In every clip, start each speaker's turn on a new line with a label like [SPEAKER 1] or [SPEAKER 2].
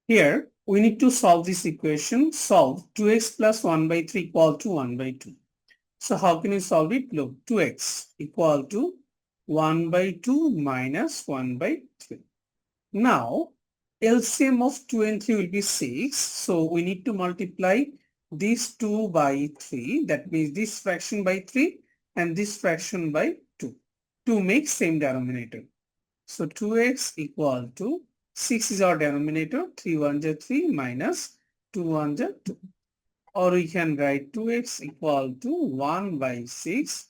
[SPEAKER 1] Here, we need to solve this equation. Solve 2x plus 1 by 3 equal to 1 by 2. So how can you solve it? Look, 2x equal to 1 by 2 minus 1 by 3. Now, LCM of 2 and 3 will be 6. So we need to multiply these 2 by 3. That means this fraction by 3 and this fraction by 2 to make same denominator. So 2x equal to 6 is our denominator. 3 1s are 3 minus 2 1s are 2. Or we can write 2x equal to 1 by 6,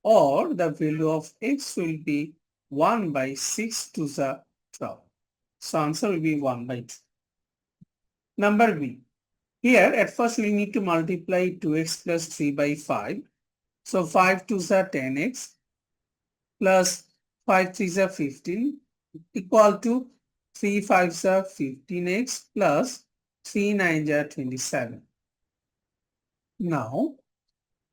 [SPEAKER 1] or the value of x will be 1 by 6 to the 12. So answer will be 1 by 2. Number B. Here at first we need to multiply 2x plus 3 by 5. So 5 to the 10x plus 5 3 are 15 equal to 3 5 are 15x plus 3 9 are 27. Now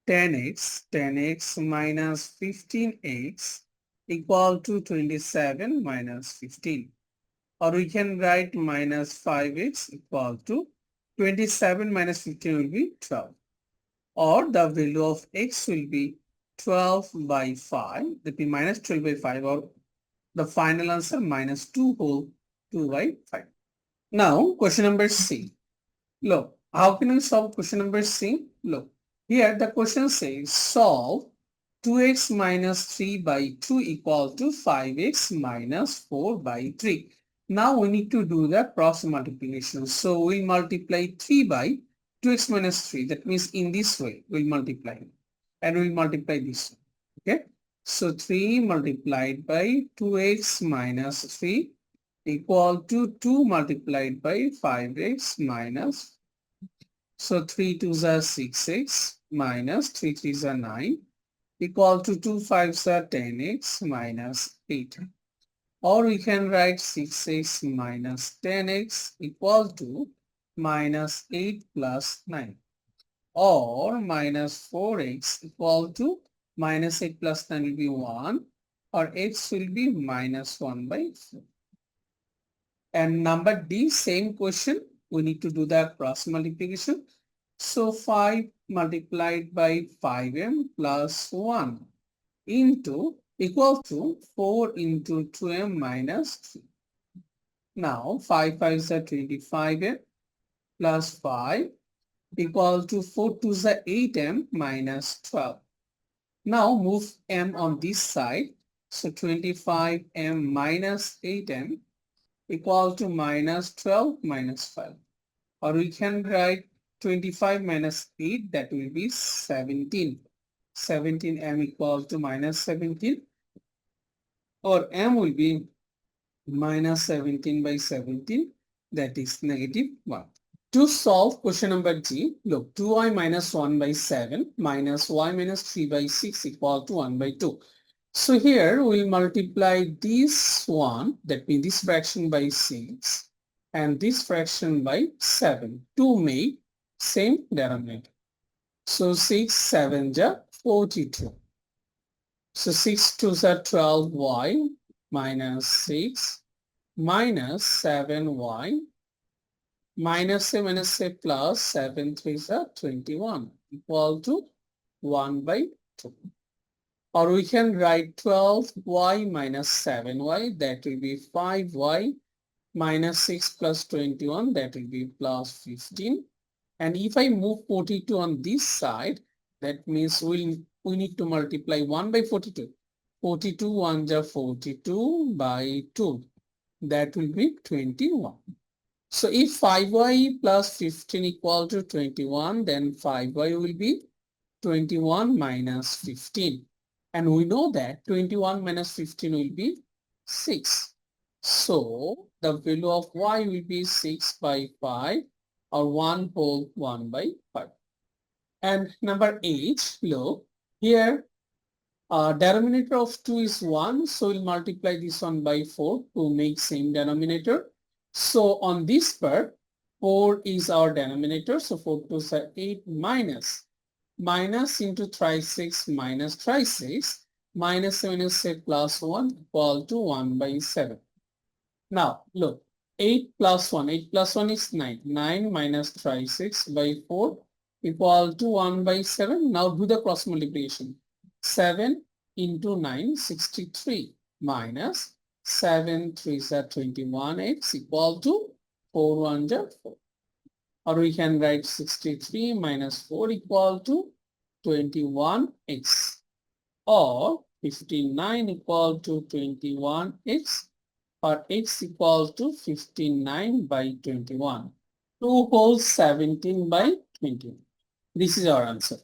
[SPEAKER 1] 10x minus 15x equal to 27 minus 15. Or we can write minus 5x equal to 27 minus 15 will be 12. Or the value of x will be 12 by 5. That means minus 12 by 5, or the final answer minus 2 whole 2 by 5. Now question number C. Look, how can we solve question number C? Look, here the question says solve 2x minus 3 by 2 equal to 5x minus 4 by 3. Now we need to do the cross multiplication. So we multiply 3 by 2x minus 3. That means in this way we'll multiply. And we'll multiply this way. Okay. So 3 multiplied by 2x minus 3 equal to 2 multiplied by 5x minus. So 3 2s are 6x minus 3 3s are 9 equal to 2 5s are 10x minus 8. Or we can write 6x minus 10x equal to minus 8 plus 9. Or minus 4x equal to minus 8 plus 9 will be 1. Or x will be minus 1 by 4. And number D, same question. We need to do the cross multiplication. So 5 multiplied by 5m plus 1 into equal to 4 into 2m minus 3. Now 5 5s are 25m plus 5 equal to 4 2s are 8m minus 12. Now move m on this side. So 25m minus 8m equal to minus 12 minus 5. Or we can write 25 minus 8, that will be 17. 17m equal to minus 17. Or m will be minus 17 by 17, that is negative 1. To solve question number G, look, 2y minus 1 by 7 minus y minus 3 by 6 equal to 1 by 2. So here we'll multiply this one, that means this fraction by 6 and this fraction by 7 to make same denominator. So 6 7 are 42. So 6 2s are 12y minus 6 minus 7y minus a minus a plus 7 3s are 21 equal to 1 by 2. Or we can write 12y minus 7y, that will be 5y minus 6 plus 21, that will be plus 15. And if I move 42 on this side, that means we need to multiply 1 by 42. 42 1s are 42 by 2. That will be 21. So if 5y plus 15 equal to 21, then 5y will be 21 minus 15. And we know that 21 minus 15 will be 6. So the value of y will be 6 by 5, or 1 whole 1 by 5. And number 8, look, here denominator of 2 is 1. So we'll multiply this one by 4 to make same denominator. So on this part, 4 is our denominator. So 4 2s are 8 minus into 3 6 minus 3 6 minus 7 is 6 plus 1 equal to 1 by 7. Now look, 8 plus 1. 8 plus 1 is 9. 9 minus 36 by 4 equal to 1 by 7. Now do the cross multiplication. 7 into 9, 63 minus 7 3s are 21x equal to 4 1s are 4. Or we can write 63 minus 4 equal to 21x, or 59 equal to 21x, or x equals to 59 by 21. 2 whole 17 by 21. This is our answer.